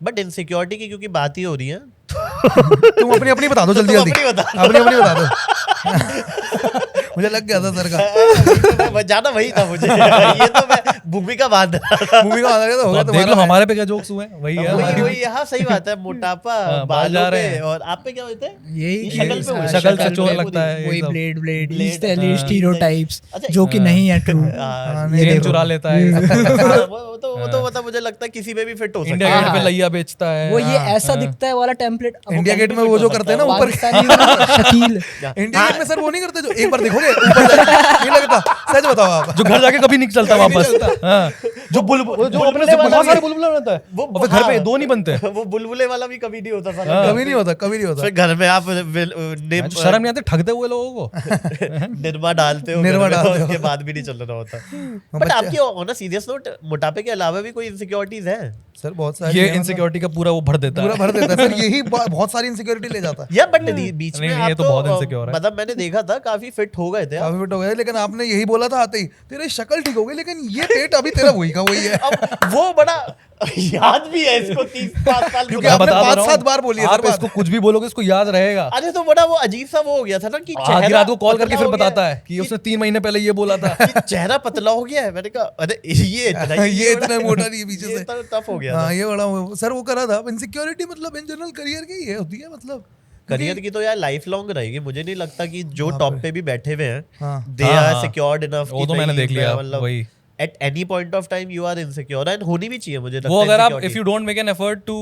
But insecurity की क्योंकि बात ही हो रही है तुम अपनी अपनी बता दो जल्दी जल्दी, अपनी अपनी बता दो। मुझे लग गया था सर का जाना वही था मुझे। ये तो मैं भूमिका बांध रहा था। भूमिका बांध रहा था, हो गया देख लो तुम्हारा। हमारे पे क्या जोक्स हुए हैं, वही है हमारी। वही हाँ सही बात है, मोटापा बाल बालों जा रहे पे, हैं। और आप पे क्या होते हैं? यही शक्ल पे हुए, शक्ल से शक्ल चोर पे लगता है वही ये सब। ब्लेड Blade, स्टीरियोटाइप्स अच्छा, जो कि नहीं है ट्रू। हाँ, ये चेन देखो। चुरा लेता है ये सब। हाँ, वो तो मतलब मुझे लगता है किसी पे भी फिट हो सकता इंडिया है। गेट पे हाँ। लैया बेचता है। वो ये ऐसा दिखता है वाला टेम्पलेट इंडिया गेट में वो जो करते हैं ना ऊपर, शकील इंडिया गेट में सर वो नहीं करते जो एक बार देखोगे ऊपर जाके नहीं लगता, सच बताओ आप। जो घर जाके कभी नहीं चलता वापस। हाँ, जो जो अपने से बहुत सारे बुलबुले बनाता है, वो और फिर घर पे दो नहीं बनते। वो बुलबुले वाला भी कभी नहीं होता था। कभी नहीं होता, कभी नहीं होता। फिर घर में आप तो शर्म नहीं आती ठगते हुए लोगों को। निर्मा डालते हो, निरमा घर में, डालते हो। उसके बाद भी नहीं चल रहा होता। बट बच्चे- आपकी ऑन अ सीरियस नोट, मोटापे के अलावा भी कोई इनसिक्योरिटीज हैं? सर बहुत सारी ये हैं, मतलब इनसिक्योरिटी का पूरा वो भर देता पूरा है। भर देता है सर, यही बहुत सारी इनसिक्योरिटी ले जाता है। या बट बीच में नहीं, आप ये तो बहुत insecure है। मतलब मैंने देखा था काफी फिट हो गए थे आप। काफी फिट हो गया, लेकिन आपने यही बोला था आते ही, तेरी शक्ल ठीक हो गई, लेकिन ये पेट अभी तेरा वही का वही है। अब वो बड़ा याद भी है इसको 30-5 साल क्योंकि पुराना। आपने बता तो 5-7 रहा हूँ, बार बोली है आप सर इसको बात। कुछ भी बोलोगे इसको याद रहेगा। अरे तो बड़ा वो अजीब सा वो हो गया था ना कि आधी चेहरा रात को कॉल करके पतला फिर हो गया बताता है कि उसने 3 महीने पहले ये बोला था। कि चेहरा पतला हो गया है। मैंने कहा अरे ये इतना ये इतना मोटा नहीं है पीछे ये से। तो टफ हो गया था। हाँ ये बड़ा सर वो करा था। इनसिक्योरिटी मतलब इन जनरल करियर की ये होती है, मतलब करियर की तो यार लाइफ लॉन्ग रहेगी। मुझे नहीं लगता कि जो टॉप पे भी बैठे हुए हैं हाँ। दे हाँ, आर हाँ। Secured enough. वो तो मैंने देख लिया, वही। At any point of time you are insecure, and होनी भी चाहिए मुझे लगता वो है अगर आप insecurity। If you don't make an effort to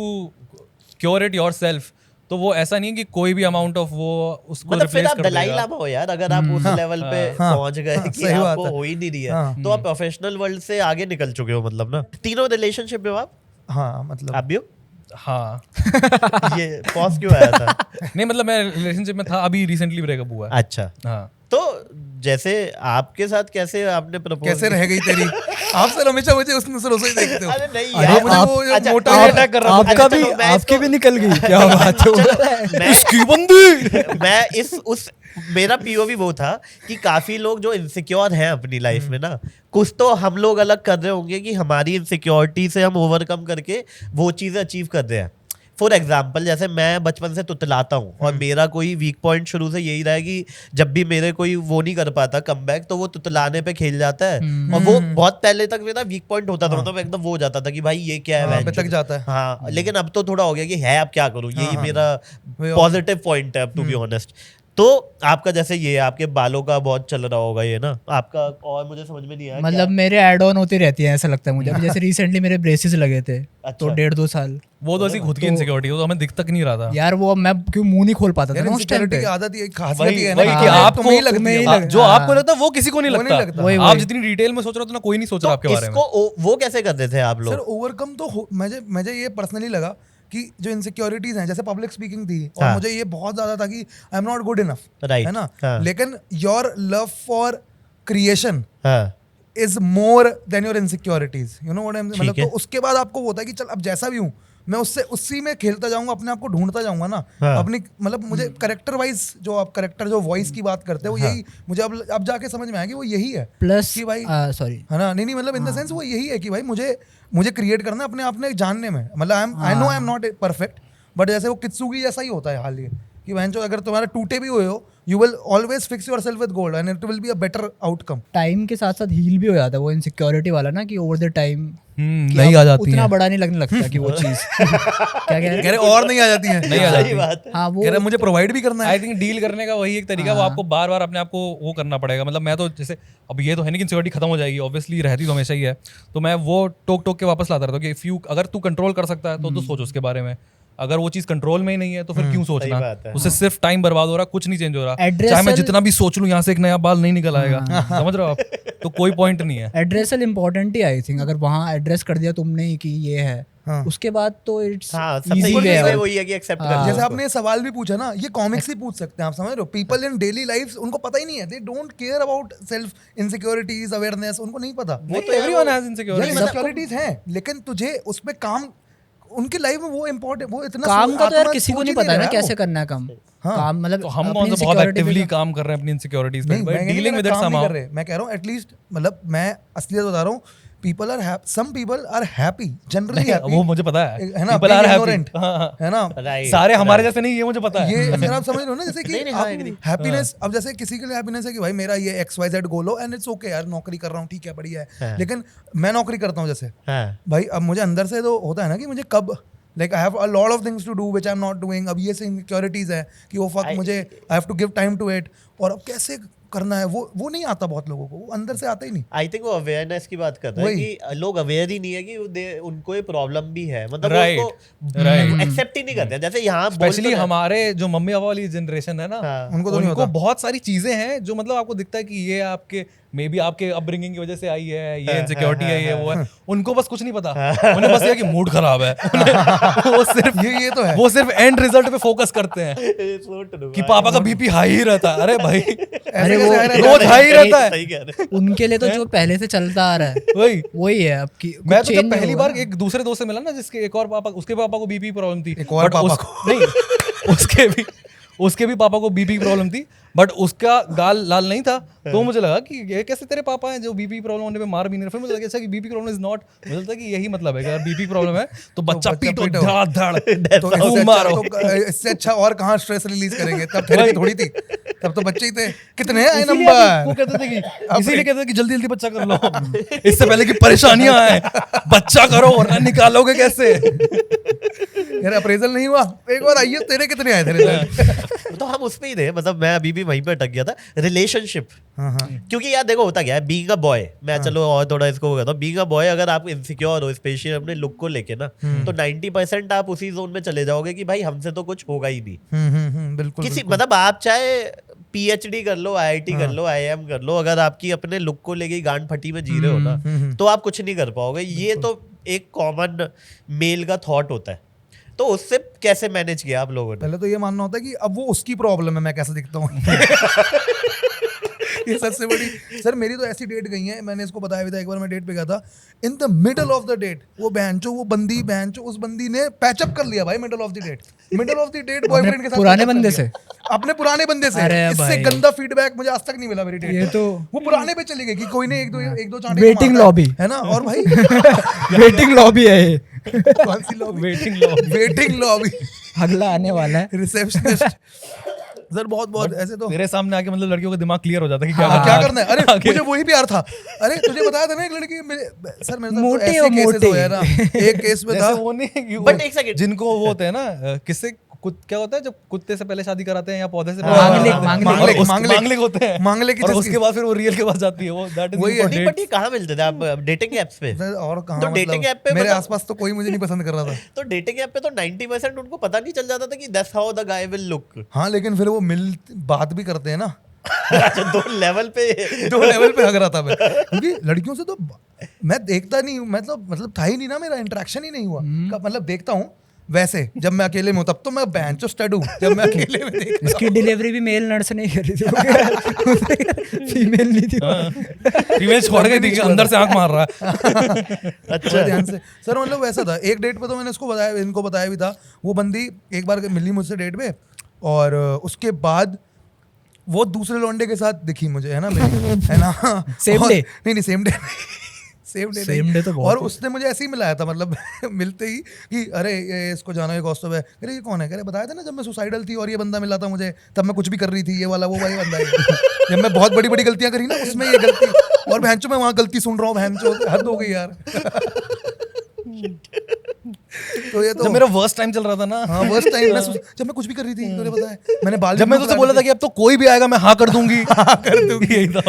cure it yourself, तो वो ऐसा नहीं है कि कोई भी अमाउंट ऑफ वो उसको मतलब फिर रिप्लेस आप कर दलाई देगा। लामा हो यार, अगर आप उस लेवल पे हाँ, पहुंच गए कि सही बात आपको है। हो ही नहीं रही है, हाँ। तो आप प्रोफेशनल वर्ल्ड से आगे निकल चुके हो मतलब ना। तीनों रिलेशनशिप में हो आप हाँ मतलब आप भी हो? हाँ। ये पॉज क्यों आया था? नहीं मतलब मैं रिलेशनशिप में था, अभी रिसेंटली ब्रेकअप हुआ है। अच्छा, हाँ। तो जैसे आपके साथ कैसे आपने प्रपोज कैसे रह गई तेरी? आप सर हमेशा मुझे उस नजरों से ही देखते हो। अरे नहीं अरे यार, मुझे वो जो अच्छा, मोटा आप- अटैक कर रहा था। अच्छा, आपका भी चलो, मैं आपकी इसको- भी निकल गई, क्या बात है। चलो, मैं इसकी बंदी। मैं इस उस मेरा पीओवी वो था कि काफी लोग जो इनसिक्योर हैं अपनी लाइफ में ना, कुछ तो हम लोग अलग कर रहे होंगे कि हमारी इनसिक्योरिटी से हम ओवरकम करके वो चीजें अचीव कर रहे हैं। फॉर एग्जाम्पल जैसे मैं बचपन से तुतलाता हूँ और मेरा कोई वीक पॉइंट शुरू से यही रहा है कि जब भी मेरे कोई वो नहीं कर पाता कमबैक, तो वो तुतलाने पे खेल जाता है। और वो बहुत पहले तक मेरा वीक पॉइंट होता था, मतलब एकदम वो हो जाता था कि भाई ये क्या है हाँ, वैन पे तक जाता है। हाँ, लेकिन अब तो थोड़ा हो गया कि है अब क्या करूँ, यही हाँ, मेरा वे- पॉजिटिव पॉइंट है टू बी ऑनेस्ट। तो आपका जैसे ये आपके बालों का बहुत चल रहा होगा ये ना आपका, और मुझे समझ में नहीं आया मतलब मेरे एड ऑन होती रहती है ऐसा लगता है मुझे। अभी जैसे रिसेंटली मेरे ब्रेसेस लगे थे, तो 1.5-2 साल। वो तो ऐसी खुद की इनसिक्योरिटी, वो तो हमें दिख तक नहीं रहा था। यार वो मैं क्यों मुंह नहीं खोल पाता था यार ना उस टाइम इनसिक्योरिटी पे। की आदत ये खासियत वही ही है ना वही कि कि तुम्हें आपको ही लगती तुम्हें है। ही हाँ, लग- जो हाँ। आपको लगता है वो किसी को नहीं वो नहीं लगता। लगता। वही, आप वही। जितनी डिटेल में सोच रहे हो उतना कोई नहीं सोच रहा आपके बारे में। इसको वो कैसे करते थे आप सर लोग? ओवरकम तो मुझे ये पर्सनली लगा कि जो इनसिक्योरिटीज हैं, जैसे पब्लिक स्पीकिंग थी, और हाँ। मुझे ये बहुत ज्यादा था कि आई am not good enough, Right, है ना। हाँ। लेकिन योर लव फॉर क्रिएशन हाँ, is more than your insecurities, you know what I mean. मतलब है। तो उसके बाद आपको वो होता है कि चल अब जैसा भी हूँ मैं उससे उसी में खेलता जाऊंगा, अपने आप को ढूंढता जाऊंगा ना। हाँ। अपनी मतलब मुझे करेक्टर वाइज जो आप करेक्टर जो वॉइस की बात करते हैं वो यही मुझे अब जाके समझ में आया कि वो यही है। प्लस कि भाई सॉरी, है ना, नहीं मतलब इन द सेंस वो यही है कि भाई मुझे क्रिएट करना है अपने आप में जानने में। मतलब I know I am not perfect, but जैसे वो कित्सुगी जैसा ही होता है हाल ये कि बहन जो अगर तुम्हारा टूटे भी हुए हो, you will always fix yourself with gold and it will be a better outcome. Time के साथ साथ हील भी हो जाता है वो इनसिक्योरिटी वाला ना, कि ओवर द टाइम नहीं आ जाती उतना है। बड़ा नहीं लगने लगता कि वो चीज क्या कह कह रहे और नहीं आ जाती है, नहीं आ सही जाती। बात है। हाँ वो कह रहे मुझे प्रोवाइड भी करना है। आई थिंक डील करने का वही एक तरीका, वो आपको बार बार अपने आप को वो करना पड़ेगा। मतलब मैं तो जैसे अब ये तो है नहीं कि इनसिक्योरिटी खत्म हो जाएगी, ऑब्वियसली रहती तो हमेशा ही है। तो मैं वो टोक के वापस लाता रहता हूँ कि इफ यू अगर तू कंट्रोल कर सकता है तो सोच उसके बारे में। अगर वो चीज कंट्रोल में ही नहीं है तो फिर क्यों सोचना? बात है। उससे सिर्फ टाइम बर्बाद हो रहा, कुछ नहीं चेंज हो रहा। Addressal- चाहे मैं जितना भी सोच लूं यहाँ से एक नया बाल नहीं निकल आएगा, समझ रहे हो आप? तो कोई पॉइंट नहीं है। Addressal important he I think. अगर वहाँ एड्रेस कर दिया तुमने ही कि ये है, हाँ। उसके बाद तो इट्स हाँ, सबसे इजी easy वे way वही है कि एक्सेप्ट कर जैसे लो आपने ये सवाल भी पूछा ना, ये कॉमिक्स ही पूछ सकते हैं, आप समझ रहे हो। पीपल इन डेली लाइफ उनको पता ही नहीं है, they don't care about self insecurities awareness, उनको नहीं पता। वो तो एवरीवन हैज यार इनसिक्योरिटीज। इनसिक्योरिटीज हैं, लेकिन तुझे उस पे काम उनकी लाइफ में वो इम्पोर्टेंट, वो इतना काम का तो यार आत्मा किसी को सोच नहीं ही पता है ना रहा कैसे वो। करना है काम। हाँ। काम मतलब तो हम अपनी कौन सा बहुत insecurity पे एक्टिवली तो- काम कर रहे हैं अपनी इनसिक्योरिटीज नहीं, पे? मैं नहीं डीलिंग कह विद रहा इट काम नहीं समहाउ। कर रहे, मैं कह रहा हूँ एटलीस्ट, मतलब मैं असलियत बता रहा हूँ, people are happy, some people are happy, generally happy, वो मुझे पता है, है ना, people are being happy, ignorant, हाँ, है ना, Right, सारे हमारे right. जैसे नहीं, ये मुझे पता है। ये फिर आप समझ रहे हो ना, जैसे कि नहीं, नहीं, हाँ, agree. आप हैप्पीनेस, अब जैसे किसी के लिए हैप्पीनेस है कि भाई मेरा ये XYZ गोल हो, एंड इट्स ओके यार, नौकरी कर रहा हूँ, ठीक है, बढ़िया है, हाँ. लेकिन मैं नौकरी करता हूँ जैसे हाँ भाई, अब मुझे अंदर से तो होता है ना कि मुझे कब, like I have a lot of things to do which I am not doing, अब ये से इनसिक्योरिटीज है कि वो फक, मुझे I have to give time to it, और अब कैसे करना है वो नहीं आता बहुत लोगों को, वो अंदर से आता ही नहीं। आई थिंक वो अवेयरनेस की बात कर रहा है वही। कि लोग अवेयर ही नहीं है कि उनको ये प्रॉब्लम भी है, मतलब Right, वो एक्सेप्ट ही नहीं करते हैं। जैसे यहाँ स्पेशली हमारे जो मम्मी पापा वाली जनरेशन है ना, हाँ, उनको तो नहीं होता। बहुत सारी चीजें हैं जो मतलब आपको दिखता है कि ये आपके मे बी आपके अपब्रिंगिंग की वजह से आई है, ये इनसिक्योरिटी है, ये वो है, उनको बस कुछ नहीं पता, उन्हें बस ये कि मूड खराब है, वो सिर्फ ये तो है, वो सिर्फ एंड रिजल्ट पे फोकस करते हैं कि पापा का बीपी हाई ही रहता है। अरे भाई ऐसे वो कैसे आ रहा है? रोज हाई रहता है। सही कह रहे हैं। उनके लिए तो जो पहले से चलता आ रहा है वही है। अब की मैं तो जब पहली बार एक दूसरे दोस्त से मिला ना, जिसके एक और पापा, उसके पापा को बीपी प्रॉब्लम थी, एक और but पापा नहीं, उसके भी पापा को बीपी प्रॉब्लम थी, बट उसका गाल लाल नहीं था, तो मुझे लगा कि ये कैसे तेरे पापा हैं जो बीपी प्रॉब्लम होने पे मार भी नहीं रहे। फिर मुझे लगा अच्छा कि बीपी प्रॉब्लम इज नॉट, मुझे लगता है कि यही मतलब है कि अगर बीपी प्रॉब्लम है तो बच्चा पीटो धड़ धड़, तो खूब इससे मारो। अच्छा, इससे अच्छा और कहाँ स्ट्रेस रिलीज करेंगे, तब थेरेपी थोड़ी थी, तब तो बच्चे ही थे, कितने आए वो नंबर, कहते थे कि इसीलिए कहते थे कि जल्दी जल्दी बच्चा कर लो, इससे पहले कि परेशानियां आए, बच्चा करो वरना निकालोगे कैसे। यार अप्रेजल नहीं हुआ, एक बार आइए, तेरे कितने आए थे रिजल्ट? तो हम उस पे ही थे, मतलब मैं अभी भी वहीं पे अटक गया था, रिलेशनशिप। हाँ हाँ, क्योंकि यार देखो होता क्या है, बीइंग अ बॉय, मैं चलो और थोड़ा इसको कहता हूँ, बीइंग अ बॉय अगर आप इनसिक्योर हो स्पेशली अपने लुक को लेके ना, तो 90% आप उसी जोन में चले जाओगे कि भाई हमसे तो कुछ होगा ही नहीं। बिल्कुल किसी बिल्कुल। मतलब आप चाहे PhD कर लो, IIT कर लो, IIM कर लो, अगर आपकी अपने लुक को लेके गांड फटी में जी रहे हो ना, तो आप कुछ नहीं कर पाओगे। ये तो एक कॉमन मेल का थॉट होता है। तो उससे कैसे मैनेज किया आप लोगों ने? पहले तो ये मानना होता है कि अब वो उसकी प्रॉब्लम है, मैं कैसे दिखता हूँ। ये सबसे बड़ी, सर मेरी तो ऐसी डेट गई है, मैंने इसको बताया भी था, एक बार मैं डेट पे गया था, in the middle of the date वो बहनचो, वो बंदी बहनचो, उस बंदी ने पैचअप कर लिया भाई, middle of the date boyfriend के साथ पुराने patch up कर बंदे लिया। से? अपने पुराने बंदे से। अरे इससे भाई। गंदा फीडबैक मुझे आज तक नहीं मिला मेरी डेट। ये तो वो पुराने पे चली गई कि कोई ने एक दो चांटे Waiting मारता है, lobby। है ना, और भाई वेटिंग लॉबी है ये, कौन सी लॉबी? वेटिंग लॉबी, अगला आने वाला है। रिसेप्शनिस्ट। सर बहुत ऐसे तो तेरे सामने आके मतलब लड़कियों का दिमाग क्लियर हो जाता है कि क्या क्या करना है। अरे मुझे वही प्यार था। अरे तुझे बताया था ना एक लड़की सर मेरे साथ तो मोटे ऐसे हो, केसेस मोटे। हुए हैं ना, एक केस में था, जैसे वो नहीं है कि But एक second। जिनको वो होते हैं ना, किससे क्या होता है जब कुत्ते से पहले शादी कराते हैं या पौधे से मांगलिक होते हैं, मांगलिक की और चस्की। उसके बाद फिर वो रियल के पास जाती है, वो दैट इज वही है। नहीं, बट ये कहाँ मिलते थे आप डेटिंग एप्स पे? सर, और कहाँ तो dating मतलब, app पे मेरे मतलब- आसपास तो कोई मुझे नहीं पसंद कर रहा था। तो डेटिंग ऐप पे तो 90% उनको पता नहीं चल जाता था कि that's how the guy will look. हाँ, लेकिन फिर वो बात भी करते हैं ना। अच्छा, दो लेवल पे। दो लेवल पे हग रहा था मैं, क्योंकि लड़कियों से तो मैं देखता नहीं हूँ, मतलब था ही नहीं ना, मेरा इंटरेक्शन ही नहीं हुआ। मतलब देखता हूँ वैसे, जब मैं अकेले में हूँ तब तो मैं बैंचो स्टड हूँ, जब मैं अकेले में देखता इसकी डिलीवरी भी मेल नर्स नहीं कर रही थी, फीमेल नहीं थी। फीमेल छोड़ के देखिए अंदर से आंख मार रहा है। अच्छा ध्यान से सर, मतलब वैसा था। एक डेट पे तो मैंने इनको बताया भी था, वो बंदी एक बार मिली मुझसे डेट पे, और उसके बाद वो दूसरे लौंडे के साथ दिखी मुझे, है ना, है ना। Same day? नहीं सेम डे, सेम डे तो बहुत और उसने मुझे ऐसे ही मिलाया था, मतलब मिलते ही कि अरे ये इसको जाना है कॉस्टो है, अरे ये कौन है, अरे बताया था ना जब मैं सुसाइडल थी और ये बंदा मिला था मुझे, तब मैं कुछ भी कर रही थी, ये वाला वो वही बंदा है। जब मैं बहुत बड़ी बड़ी गलतियां करी ना, उसमें ये गलती, और बहनचो मैं वहाँ गलती सुन रहा हूँ, बहनचो हद हो गई यार। तो ये तो जब मेरा वर्स्ट टाइम चल रहा था ना, हाँ वर्स्ट टाइम, जब मैं कुछ भी कर रही थी, तूने बताया, मैंने बाल जब मैं तुझसे बोला था कि अब तो कोई भी आएगा मैं हाँ कर दूंगी, कर दूंगी, यही था।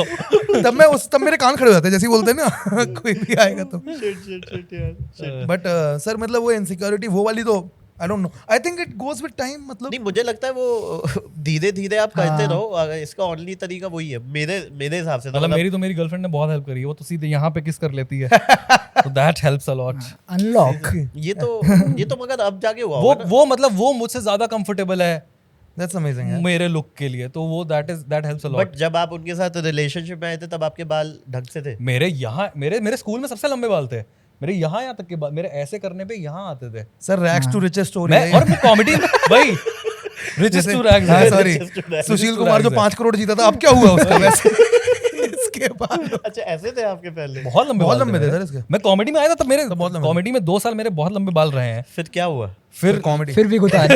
तब मेरे कान खड़े हो जाते, जैसे ही बोलते हैं ना कोई भी आएगा तो। बट सर मतलब वो इनसिक्योरिटी वो वाली तो I don't know, I think it goes with time. मतलब नहीं, मुझे लगता है वो धीरे धीरे आप करते रहो, इसका ओनली तरीका वही है मेरे हिसाब से। मतलब मेरी गर्लफ्रेंड ने बहुत हेल्प करी है, वो तो सीधे यहाँ पे किस कर लेती है, तो that helps a lot. Unlock ये तो मगर अब जाके हुआ होगा ना। वो मतलब वो मुझसे ज्यादा कंफर्टेबल है दैट्स अमेजिंग यार। मेरे लुक के लिए, तो वो that helps a lot. But जब आप उनके साथ रिलेशनशिप में आए थे तब आपके बाल ढंग से थे? मेरे स्कूल में सबसे लंबे बाल थे मेरे, यहाँ तक के बाल मेरे ऐसे करने पे यहाँ आते थे। Sir rags to richest story मैं और मैं कॉमेडी भाई richest to rags. Sorry, Sushil Kumar जो 5 करोड़ जीता था, अब क्या हुआ उसका? वैसे इसके बाल अच्छा ऐसे थे आपके पहले? बहुत लंबे बहुत बाल लंबे थे मेरे। सर इसके। मैं कॉमेडी में आया था तब मेरे बहुत लंबे। कॉमेडी में 2 साल मेरे बहुत लंबे बाल रहे हैं। फिर क्या हुआ? फिर कॉमेडी फिर विग उतार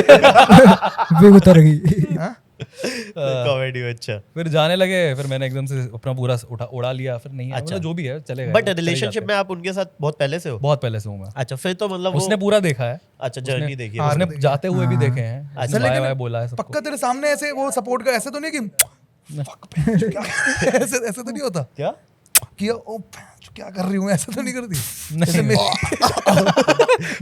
विग उतर गई। कॉमेडी में? अच्छा। फिर जाने लगे, फिर मैंने एकदम से अपना पूरा उड़ा लिया, फिर नहीं आया, अच्छा। मतलब जो भी है चलेगा। बट रिलेशनशिप में आप उनके साथ बहुत पहले से हो? बहुत पहले से हूँ मैं। अच्छा फिर तो मतलब उसने पूरा देखा है, अच्छा जर्नी देखी है। हाँ, उसने देखा। जाते हुए भी देखे हैं, अच्छा, बाय बाय बोला है सबको। पक्का तेरे सामने ऐसे वो सपोर्ट कर, ऐसे तो नहीं कि ऐसे ऐसे तो नहीं होता क्या? कि ओ क्या कर रही हूँ, ऐसे तो नहीं करती? नहीं।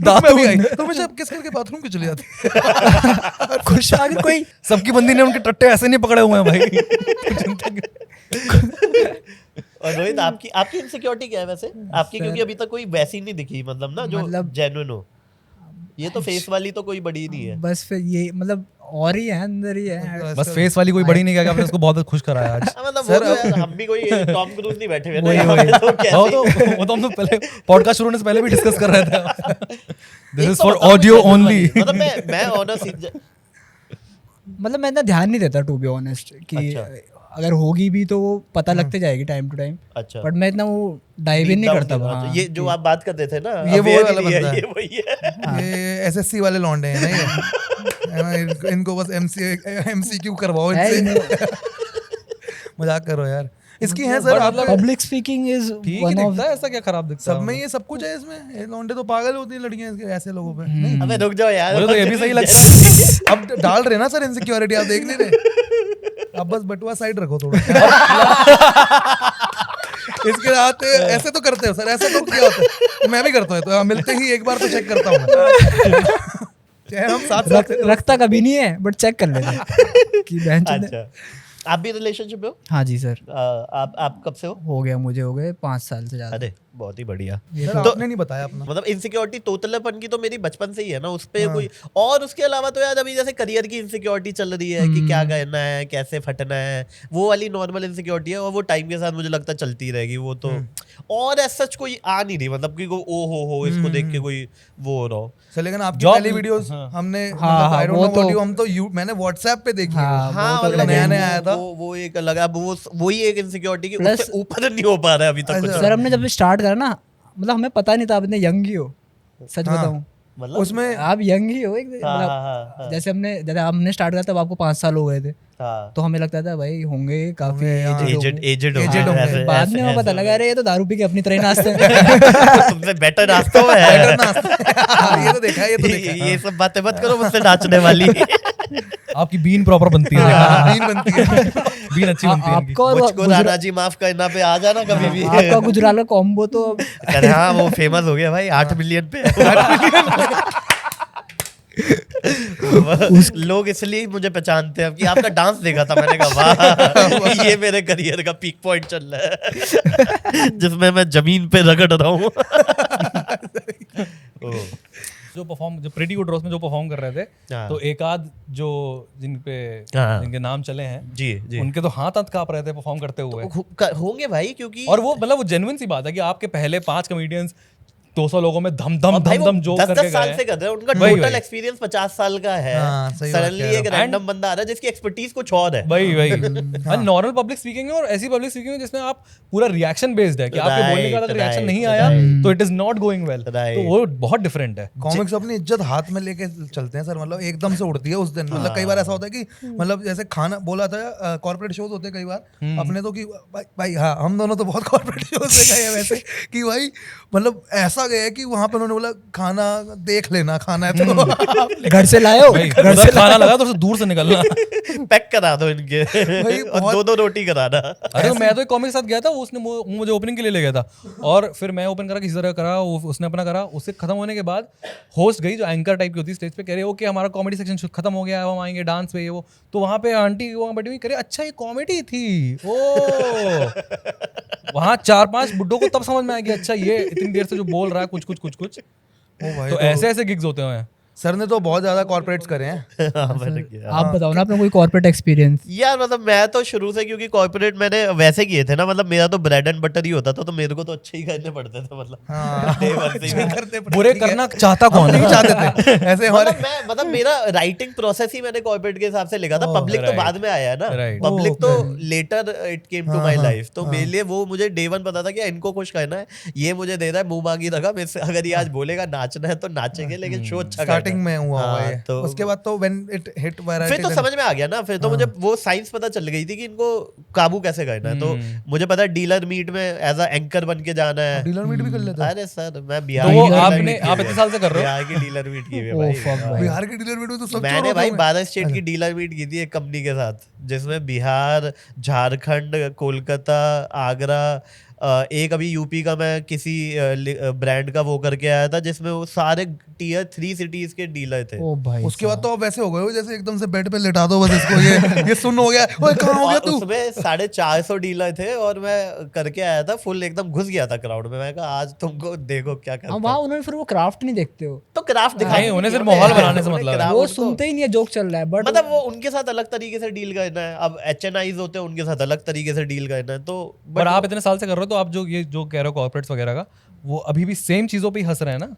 दांत में भी आई तो मुझे अब किस करके बाथरूम क्यों चली जाती? खुश आगे कोई सबकी बंदी ने उनके टट्टे ऐसे नहीं पकड़े हुए हैं भाई। और रोहित आपकी आपकी इनसिक्योरिटी क्या है वैसे आपकी? क्योंकि अभी तक कोई वैसी नहीं दिखी, मतलब ना जो मतलब- जेन्युइन हो। ये तो फेस वाली तो कोई बड़ी नहीं है। बस फिर ये मतलब और ही है, अंदर ही है। बस फेस वाली कोई बड़ी नहीं क्या, आपने उसको बहुत खुश कराया आज। मतलब वो तो यार, हम भी कोई टॉम क्रूज नहीं बैठे हुए ना वही, यहाँ वही। पे, तो कैसे? वो तो हम तो पहले पॉडकास्ट शुरू होने से पहले भी डिस्कस कर रहे थे। दिस एक इज तो फॉर बताओ ऑडियो मुझे ओनली। मतलब मैं ऑनेस्ट मतलब मैं इतना ध्यान नहीं देता टू बी ऑनेस्ट कि अच्छा। अगर होगी भी तो वो पता लगते जाएगी टाइम टू टाइम। अच्छा। बट मैं इतना वो डाइव इन नहीं करता। हाँ, ये जो आप बात करते थे ना, ये वो aware वाला ही नहीं है, बंदा है। ये वही है। ये एसएससी वाले लौंडे हैं ना ये, है ना, इनको बस एमसीक्यू करवाओ है इनसे। मजाक करो यार, इसकी है सर आप पब्लिक स्पीकिंग इज ठीक ही वन ऑफ दिखता है, ऐसा क्या खराब दिखता है? सब में ये सब कुछ है इसमें। ये लौंडे तो पागल होती हैं लड़कियां इसके ऐसे लोगों पे। नहीं अबे रुक जाओ यार, मुझे तो ये भी सही लगता है। अब डाल रहे ना सर इनसिक्योरिटी, आप देख नहीं रहे? अब बस बटुआ साइड रखो थोड़ा। इसके साथ ऐसे तो करते हो सर, ऐसे तो क्या होता है? मैं भी करता हूँ, तो मिलते ही एक बार तो चेक करता हूँ। चाहे हम साथ साथ रखता कभी नहीं है बट चेक कर लेते हैं कि बहन चोद है। अच्छा आप भी रिलेशनशिप में हो? हाँ जी सर, आप कब से हो गया, मुझे हो गए 5 साल से ज्यादा। अरे बहुत ही बढ़िया। सर तो आपने नहीं बताया अपना। मतलब इनसिक्योरिटी तोतलापन की तो मेरी बचपन से ही है ना, उस पे कोई और उसके अलावा तो यार अभी जैसे करियर की इनसिक्योरिटी चल रही है कि क्या करना है, कैसे फटना है, वो वाली नॉर्मल इनसिक्योरिटी है और वो टाइम के साथ मुझे लगता है चलती रहेगी वो तो। और एज सच कोई आ नहीं रही, मतलब कि ओ हो इसको देख के कोई वो हो रहा हो। सर लेकिन आपकी Job- पहली वीडियोस हमने हाँ, आई डोंट वो नो तो- व्हाट यू, हम तो मैंने व्हाट्सएप पे देखी है। हाँ, हाँ वो तो मतलब नया नया आया था। वो एक अलग, अब वो वही एक इनसिक्योरिटी की Plus- उससे ऊपर नहीं हो पा रहा है अभी तक कुछ। सर हमने जब स्टार्ट करा ना, मतलब हमें पता नहीं था आप इतने यंग ही हो, सच बताऊं। मतलब उसमें आप यंग ही हो एक हाँ, मतलब हाँ, हाँ, जैसे हमने स्टार्ट करा तब आपको 5 साल हो गए थे, हाँ। तो हमें लगता था भाई होंगे काफी एजेड Aged होंगे होंगे। ऐसे- बाद ऐसे- में हमें पता ऐसे लगा अरे ये तो दारू पी के अपनी तरह ही नाचते हैं। तुमसे बेटर नाश्ता हुआ है। ये तो देखा है, ये तो देखा है। ये सब बातें मत करो मुझसे नाचने वाली। आपकी बीन प्रॉपर बनती है, हाँ, बीन बनती है। बीन अच्छी बनती है इनकी। आपका और मुझको राणा जी माफ करना पे आ जाना कभी भी। आपका गुजराल का कॉम्बो तो अरे हाँ वो फेमस हो गया भाई 8 मिलियन पे। लोग इसलिए मुझे पहचानते हैं कि आपका डांस देखा था, मैंने कहा वाह ये मेरे करियर का पीक पॉइंट चल रहा है जिसमें मैं जमीन पे रगड़ रहा हूँ। जो प्रीटी गुड रोस्ट में जो परफॉर्म कर रहे थे, हाँ। तो एक आध जो हाँ। जिनके नाम चले हैं, जी जी उनके तो हाथ कांप रहे थे परफॉर्म करते हुए। होंगे भाई क्योंकि और वो मतलब वो जेन्युइन सी बात है कि आपके पहले 5 कॉमेडियंस 200 लोगों में धम धम और भाई धम वो धम जो 10 करके साल गए से कर रहे हैं, उनका वही, टोटल वही। एक्सपीरियंस 50 साल का है। हाँ, सही बात सडनली कह रहे एक हो। रैंडम बंदा आ रहा है जिसकी एक्सपर्टीज कुछ और है। वही नॉर्मल पब्लिक स्पीकिंग है, और ऐसी पब्लिक स्पीकिंग है जिसमें आप पूरा रिएक्शन बेस्ड है कि आपके बोलने का अगर रिएक्शन नहीं आया तो it is not going well, तो वो बहुत डिफरेंट है। कॉमिक्स अपनी इज्जत हाथ में लेके चलते हैं सर, मतलब एकदम से उड़ती है उस दिन। मतलब कई बार ऐसा होता है कि मतलब जैसे खाना बोला था, कॉर्पोरेट शोज होते हैं कई बार अपने तो कि भाई हाँ हम दोनों तो बहुत कॉर्पोरेट शोज से गए हैं वैसे कि भाई मतलब ऐसा गया कि वहां पे उन्होंने बोला खाना देख लेना, खाना है तो घर से लाए हो, भाई घर से उधर खाना लगा तो उससे दूर से निकलना। पैक करा दो इनके और 2 रोटी कराना। अरे तो मैं तो एक कॉमिक के साथ गया था, उसने मुझे ओपनिंग के लिए ले गया था, और फिर मैं ओपन करा, किसी तरह करा, उसने अपना करा, उससे खत्म होने के बाद होस्ट गई जो एंकर टाइप की होती है स्टेज पे, कह रहे ओके हमारा कॉमेडी सेक्शन खत्म हो गया है, हम आएंगे डांस पे ये वो, तो वहाँ पे आंटी वहाँ बैठी हुई करे अच्छा ये कॉमेडी थी ओ। वहाँ 4-5 बुड्ढों को तब समझ में आया कि अच्छा ये इतनी देर से जो बोल रहा है कुछ ओ भाई तो ऐसे ऐसे गिग्स होते हैं। सर ने तो बहुत ज्यादा कॉर्पोरेट्स करे हैं। हाँ, मैंने किया। आप बताओ ना अपना कोई कॉर्पोरेट एक्सपीरियंस। यार मतलब मैं तो शुरू से, क्योंकि कॉर्पोरेट मैंने वैसे किए थे ना, मतलब मेरा तो ब्रेड एंड बटर ही होता था, तो मेरे को तो अच्छे ही करने पड़ते थे, मतलब हाँ। day one से ही। करते बुरे करना चाहता कौन नहीं है? चाहते थे ऐसे हमारे। मतलब मेरा राइटिंग प्रोसेस ही मैंने कॉर्पोरेट के हिसाब से लिखा था। पब्लिक तो right. बाद में आया है ना, Right. पब्लिक तो Okay. Later it came to my life. तो मेरे लिए वो मुझे डे वन पता था कि इनको खुश करना है, ये मुझे दे रहा है मुंह मांगी रखा, मेरे से अगर ये आज बोलेगा नाचना है तो नाचेंगे, लेकिन शो अच्छा स्टार्टिंग में हुआ हुआ हाँ, है, तो उसके बाद तो व्हेन इट हिट वैरायटी फिर तो समझ में आ गया ना, फिर तो मुझे वो साइंस पता चल गई थी कि इनको काबू कैसे करना है। तो मुझे पता है डीलर मीट में एज अ एंकर बन के जाना है। डीलर मीट भी कर लेते हैं। अरे सर मैं तो बिहार वो की dealer आपने meet की आप हुई इतने है। साल से कर रहे हो? बिहार की डीलर मीट की हुई है Oh, भाई। fuck भाई। बिहार के डीलर मीट में तो सब चोर मैंने होते भाई होंगे। 12 स्टेट की डीलर मीट की थी एक कंपनी के साथ, जिसमें बिहार, झारखंड, कोलकाता, आगरा, एक अभी यूपी का मैं किसी ब्रांड का वो करके आया था, जिसमें वो सारे टियर 3 सिटीज के डीलर थे। ओ भाई उसके बाद तो आप वैसे हो गए हो जैसे एकदम से बेड पे लेटा दो बस इसको, ये सुन हो गया, ओए कहाँ हो गया और तू? उसमें 450 डीलर थे और मैं करके आया था, फुल एकदम घुस गया था क्राउड में। मैं कहा आज तुमको देखो क्या करता हम हूं। वहाँ उन्होंने फिर वो क्राफ्ट नहीं देखते हो, तो क्राफ्ट दिखा नहीं, उन्हें सिर्फ माहौल बनाने से मतलब है। वो सुनते ही नहीं है जोक चल रहा है, बट मतलब वो उनके साथ अलग तरीके से डील करना है। अब HNIs होते हैं, उनके साथ अलग तरीके से डील करना है। तो पर आप इतने साल से कर रहे हो, तो आप जो ये जो कह रहे हो कॉर्पोरेट्स वगैरह का, वो अभी भी सेम चीजों पे ही हंस रहे हैं ना?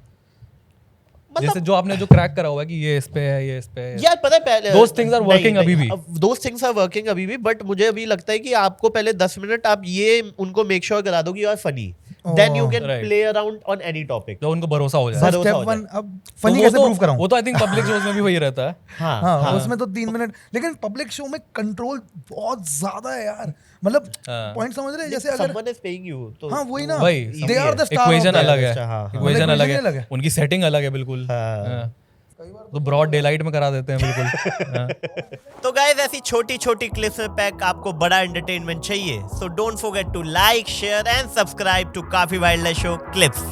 जैसे जो आपने जो क्रैक करा हुआ है कि ये इस पे है, ये इस पे है। यार पता है पहले Those things are working अभी भी। दोस थिंग्स आर वर्किंग अभी भी, बट मुझे अभी लगता है कि आपको पहले 10 मिनट आप ये उनको मेक श्योर करा दो कि you are funny, then you can Right. Play around on any topic. जो उनको भरोसा हो जाए। भरोसा स्टेप हो जाए। 1 अब तो फनी वो कैसे तो- प्रूव कराऊं? वो तो आई थिंक पब्लिक शोज में भी वही रहता है। हाँ, उसमें तो 3 मिनट, लेकिन पब्लिक शो में कंट्रोल बहुत ज्यादा है यार। मतलब पॉइंट समझ रहे हैं, जैसे अगर समवन इज पेइंग यू, तो हाँ वही ना, वही they are the star, equation अलग है, हाँ, हाँ। इक्वेशन अलग equation अलग है, है। उनकी सेटिंग अलग है बिल्कुल। हाँ। तो ब्रॉड डे लाइट में करा देते हैं बिल्कुल। हाँ। तो गाइस ऐसी छोटी छोटी क्लिप्स में पैक आपको बड़ा एंटरटेनमेंट चाहिए, so don't forget to like, share and subscribe to काफी वाइल्ड लाइफ शो क्लिप्स।